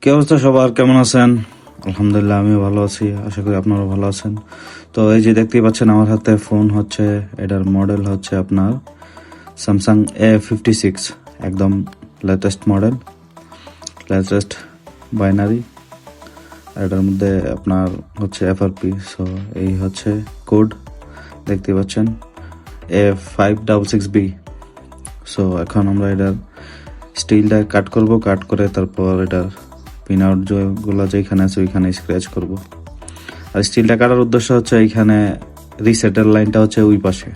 কি অবস্থা সবার, কেমন আছেন? আলহামদুলিল্লাহ, আমিও ভালো আছি, আশা করি আপনারাও ভালো আছেন। তো এই যে দেখতেই পাচ্ছেন আমার হাতে ফোন হচ্ছে, এটার মডেল হচ্ছে আপনার স্যামসাং A56, একদম লেটেস্ট মডেল, লেটেস্ট বাইনারি। এটার মধ্যে আপনার হচ্ছে FRP, সো এই হচ্ছে কোড, দেখতে পাচ্ছেন A566B। সো এখন আমরা এটার স্টিলটা কাট করব, কাট করে তারপর এটার পিন আউট যেগুলো যেখানে আছে ওইখানে স্ক্র্যাচ করব। আর স্টিলটা কাটার উদ্দেশ্য হচ্ছে এইখানে রিসেটের লাইনটা হচ্ছে ওই পাশে।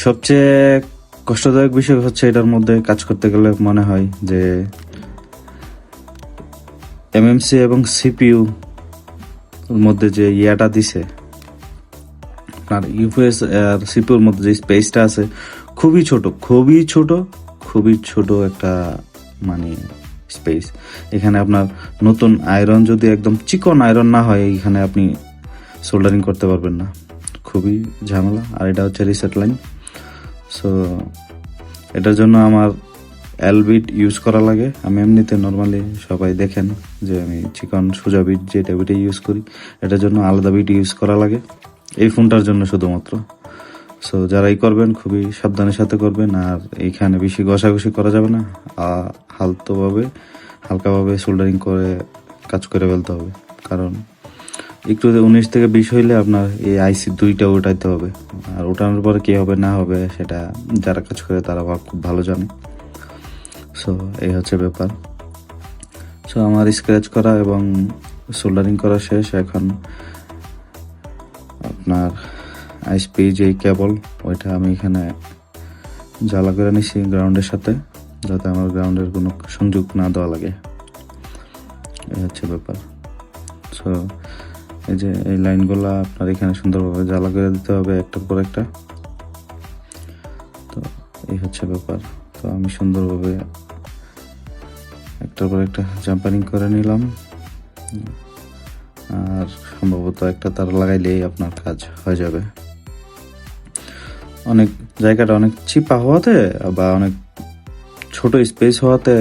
সবচেয়ে কষ্টদায়ক বিষয় হচ্ছে এটার মধ্যে কাজ করতে গেলে মনে হয় যে এমএমসি এবং সিপিইউ মধ্যে যে ইয়াটা দিছে, আপনার ইউপিএস আর সিপিইউর মধ্যে যে স্পেসটা আছে খুবই ছোট, খুবই ছোট, খুবই ছোট একটা মানে স্পেস। এখানে আপনার নতুন আয়রন যদি একদম চিকন আয়রন না হয়, এখানে আপনি সোল্ডারিং করতে পারবেন না, খুবই ঝামেলা। আর এটা হচ্ছে রিসেট লাইন। সো এটার জন্য আমার এলবিট ইউজ করা লাগে। আমি এমনিতে নর্মালি সবাই দেখেন যে আমি চিকন সোজা বিট যেটা বিটে ইউজ করি, এটার জন্য আলাদা বিট ইউজ করা লাগে এই ফোনটার জন্য শুধুমাত্র। সো যারাই করবেন খুবই সাবধানের সাথে করবেন। আর এইখানে বেশি ঘষাঘষি করা যাবে না, হালকাভাবে সোল্ডারিং করে কাজ করে ফেলতে হবে। কারণ একটু 19 থেকে 20 হইলে আপনার এই আইসি দুইটা উঠাইতে হবে। আর ওঠানোর পরে কী হবে না হবে সেটা যারা কাজ করে তারা খুব ভালো জানে। সো এই হচ্ছে ব্যাপার। সো আমার স্ক্র্যাচ করা এবং সোল্ডারিং করা শেষ। এখন আপনার আইএসপি যে কেবল, ওইটা আমি এখানে জ্বালা করে নিছি গ্রাউন্ডের সাথে, যাতে আমার গ্রাউন্ডের কোনো সংযোগ না দেওয়া লাগে। এই হচ্ছে ব্যাপার। সো এই যে এই লাইনগুলো আপনার এখানে সুন্দরভাবে জ্বালা করে দিতে হবে একটার পর একটা। তো এই হচ্ছে ব্যাপার। তো আমি সুন্দরভাবে একটার পর একটা জাম্পারিং করে নিলাম। আর সম্ভবত একটা তার লাগাইলেই আপনার কাজ হয়ে যাবে। অনেক জায়গাটা অনেক চিপা হওয়াতে বা অনেক ছোট স্পেস হওয়াতে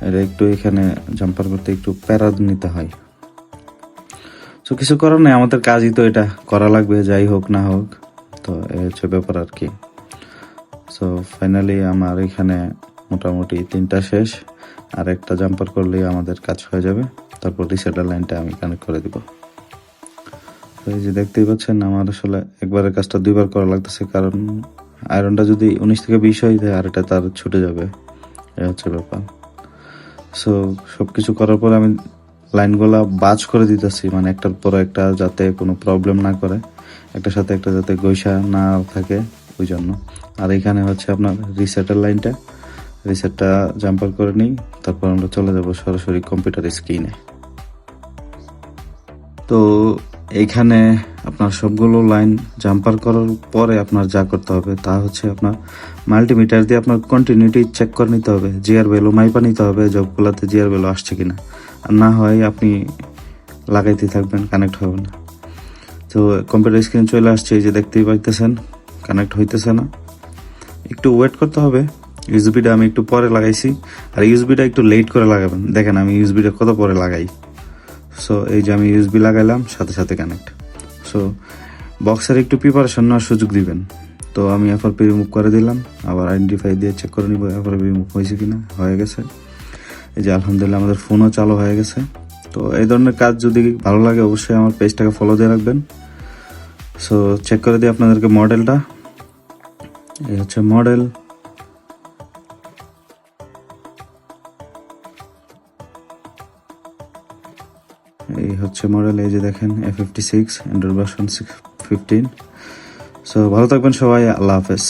এটা একটু এখানে জাম্পার করতে একটু প্যারা নিতে হয়। তো কিছু করার নেই, আমাদের কাজই তো এটা, করা লাগবে যাই হোক না হোক। তো এই হচ্ছে ব্যাপার আর কি। সো ফাইনালি আমার এখানে মোটামুটি 3টা শেষ, আর একটা জাম্পার করলেই আমাদের কাজ হয়ে যাবে। তারপর রিসেটার লাইনটা আমি কানেক্ট করে দিব। তো এই যে দেখতেই পাচ্ছেন আমার আসলে একবারের কাজটা 2বার করা লাগতেছে, কারণ আয়রনটা যদি 19 থেকে 20 হয় আর এটা তার ছুটে যাবে। এই হচ্ছে ব্যাপার। সো সবকিছু করার পর আমি লাইনগুলা বাজ করে দিতেছি, মানে একটার পর একটা যাতে কোনো প্রবলেম না করে, একটার সাথে একটা যাতে গৈসা না থাকে ওই জন্য। আর এখানে হচ্ছে আপনার রিসেটের লাইনটা, রিসেটটা জাম্পার করে নিই, তারপর আমরা চলে যাব সরাসরি কম্পিউটার স্ক্রিনে। তো এইখানে আপনার সবগুলো লাইন জাম্পার করার পরে আপনার যা করতে হবে তা হচ্ছে আপনার মাল্টিমিটার দিয়ে আপনার কন্টিনিউটি চেক করে নিতে হবে, জিআর ভ্যালু মাইপা নিতে হবে জবগুলোতে জিআর ভ্যালু আসছে কিনা। আর না হয় আপনি লাগাইতে থাকবেন, কানেক্ট হবে না। তো কম্পিউটার স্ক্রিন চলে আসছে, এই যে দেখতেই পাইতেছেন কানেক্ট হইতেছে না, একটু ওয়েট করতে হবে। ইউএসবিটা আমি একটু পরে লাগাইছি, আর ইউএসবিটা একটু লেট করে লাগাবেন। দেখেন আমি ইউএসবিটা কত পরে লাগাই। সো এই যে আমি ইউএসবি লাগাইলাম, সাথে সাথে কানেক্ট। সো বক্সের একটু প্রিপারেশন নেওয়ার সুযোগ দিবেন। তো আমি এফআরপি রিমুভ করে দিলাম, আবার আইডেন্টিফাই দিয়ে চেক করে নিব এফআরপি রিমুভ হয়েছে কিনা। হয়ে গেছে। এই যে আলহামদুলিল্লাহ আমাদের ফোনও চালু হয়ে গেছে। তো এই ধরনের কাজ যদি ভালো লাগে অবশ্যই আমার পেজটাকে ফলো দিয়ে রাখবেন। সো চেক করে দিই আপনাদেরকে মডেলটা। এই হচ্ছে মডেল। এই হচ্ছে মডেল, এই যে দেখেন A56, অ্যান্ড্রয়েড ভার্সন 15। সো ভালো থাকবেন সবাই, আল্লাহ হাফেজ।